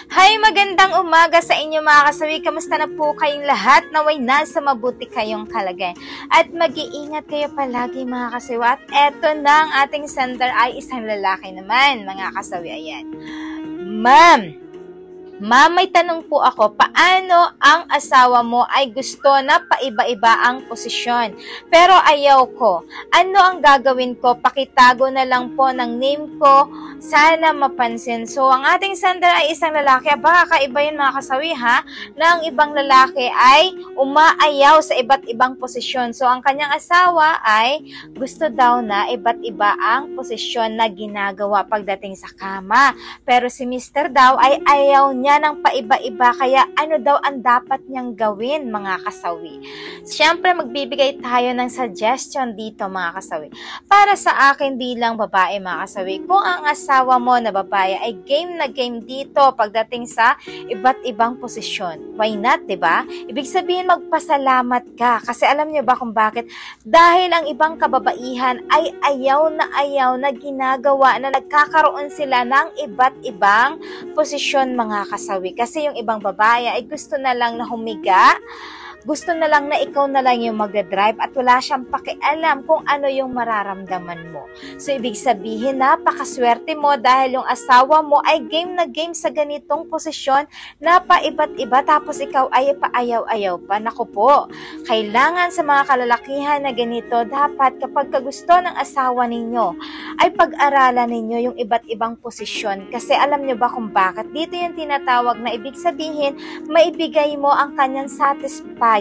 Hi, magandang umaga sa inyo mga kasawi. Kamusta na po kayong lahat? Naway nasa mabuti kayong kalagayan. At mag-iingat kayo palagi mga kasawi. At eto na ang ating sender ay isang lalaki naman mga kasawi. Ayan. Ma'am, may tanong po ako, paano ang asawa mo ay gusto na paiba-iba ang posisyon? Pero ayaw ko. Ano ang gagawin ko? Pakitago na lang po ng name ko. Sana mapansin. So, ang ating sender ay isang lalaki. Baka kaiba yun mga kasawi ha? Na ang ibang lalaki ay umaayaw sa iba't ibang posisyon. So, ang kanyang asawa ay gusto daw na iba't iba ang posisyon na ginagawa pagdating sa kama. Pero si Mr. daw ay ayaw niya ng paiba-iba, kaya ano daw ang dapat niyang gawin mga kasawi? Siyempre magbibigay tayo ng suggestion dito mga kasawi. Para sa akin bilang babae mga kasawi, kung ang asawa mo na babae ay game na game dito pagdating sa iba't ibang posisyon, why not, diba? Ibig sabihin magpasalamat ka, kasi alam niyo ba kung bakit? Dahil ang ibang kababaihan ay ayaw na ginagawa na nagkakaroon sila ng iba't ibang posisyon mga kasawi. Kasi yung ibang babae ay gusto na lang na humiga, gusto na lang na ikaw na lang yung magdadrive at wala siyang pakialam kung ano yung mararamdaman mo. So, ibig sabihin, napakaswerte mo dahil yung asawa mo ay game na game sa ganitong posisyon na paiba't iba tapos ikaw ay paayaw-ayaw pa. Naku po, kailangan sa mga kalalakihan na ganito, dapat kapag kagusto ng asawa ninyo, ay pag-aralan ninyo yung iba't ibang posisyon. Kasi alam nyo ba kung bakit? Dito yung tinatawag na ibig sabihin, maibigay mo ang kanyang satisfaction.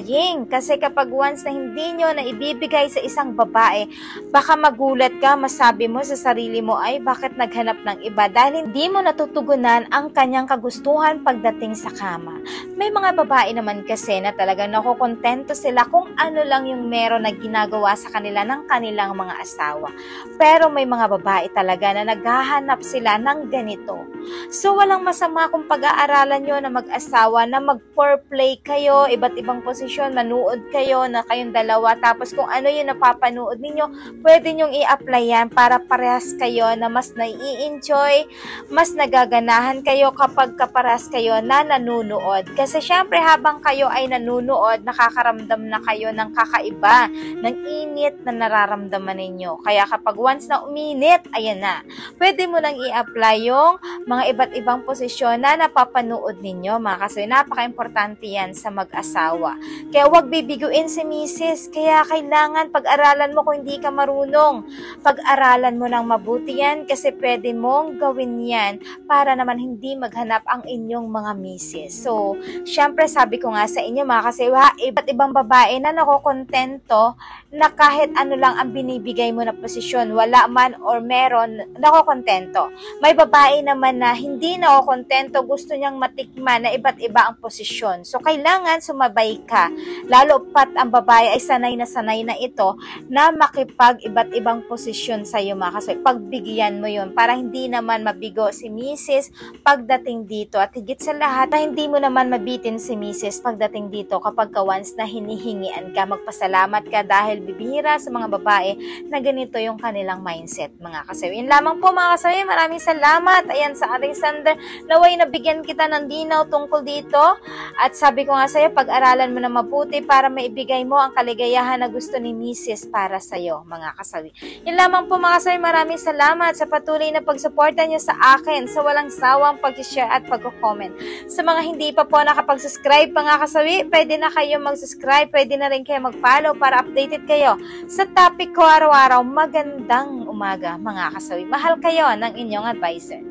Kasi kapag once na hindi nyo na ibibigay sa isang babae, baka magulat ka, masabi mo sa sarili mo, ay bakit naghanap ng iba? Dahil hindi mo natutugunan ang kanyang kagustuhan pagdating sa kama. May mga babae naman kasi na talagang nakukontento sila kung ano lang yung meron na ginagawa sa kanila ng kanilang mga asawa. Pero may mga babae talaga na naghahanap sila ng ganito. So walang masama kung pag-aaralan nyo na mag-asawa, na mag-foreplay kayo, iba't ibang posisyon, manood kayo na kayong dalawa, tapos kung ano yung napapanood ninyo, pwede nyong i-apply yan para parehas kayo na mas nai-enjoy, mas nagaganahan kayo kapag kaparehas kayo na nanunood. Kasi syempre habang kayo ay nanunood, nakakaramdam na kayo ng kakaiba, ng init na nararamdaman ninyo. Kaya kapag once na uminit, ayan na, pwede mo nang i-apply yung mga iba't ibang posisyon na napapanood ninyo mga kasoy. Napaka-importante yan sa mag-asawa. Kaya huwag bibiguin si misis. Kaya kailangan pag-aralan mo kung hindi ka marunong. Pag-aralan mo ng mabuti yan kasi pwede mong gawin yan para naman hindi maghanap ang inyong mga misis. So, syempre sabi ko nga sa inyo mga kasewa, iba't ibang babae na nakokontento na kahit ano lang ang binibigay mo na posisyon, wala man or meron, nakokontento. May babae naman na hindi nakokontento, gusto niyang matikman na iba't iba ang posisyon. So, kailangan sumabay ka. Lalo pat ang babae ay sanay na ito na makipag iba't ibang posisyon sa iyo mga kasoy. Pagbigyan mo yun para hindi naman mabigo si misis pagdating dito. At higit sa lahat na hindi mo naman mabitin si misis pagdating dito kapag once na hinihingian ka. Magpasalamat ka dahil bibihira sa mga babae na ganito yung kanilang mindset mga kasoy. Yun lamang po mga kasoy. Maraming salamat. Ayan sa ating sender. Naway nabigyan kita ng dinaw tungkol dito. At sabi ko nga sa'yo, pag-aralan mo na mabuti para maibigay mo ang kaligayahan na gusto ni misis para sa'yo, mga kasawi. Yun lamang po mga kasawi, maraming salamat sa patuloy na pagsuporta niyo sa akin, sa walang sawang pag-share at pag-comment. Sa mga hindi pa po nakapag-subscribe mga kasawi, pwede na kayo mag-subscribe, pwede na rin kayo mag-follow para updated kayo sa topic ko araw-araw. Magandang umaga mga kasawi. Mahal kayo ng inyong advisor.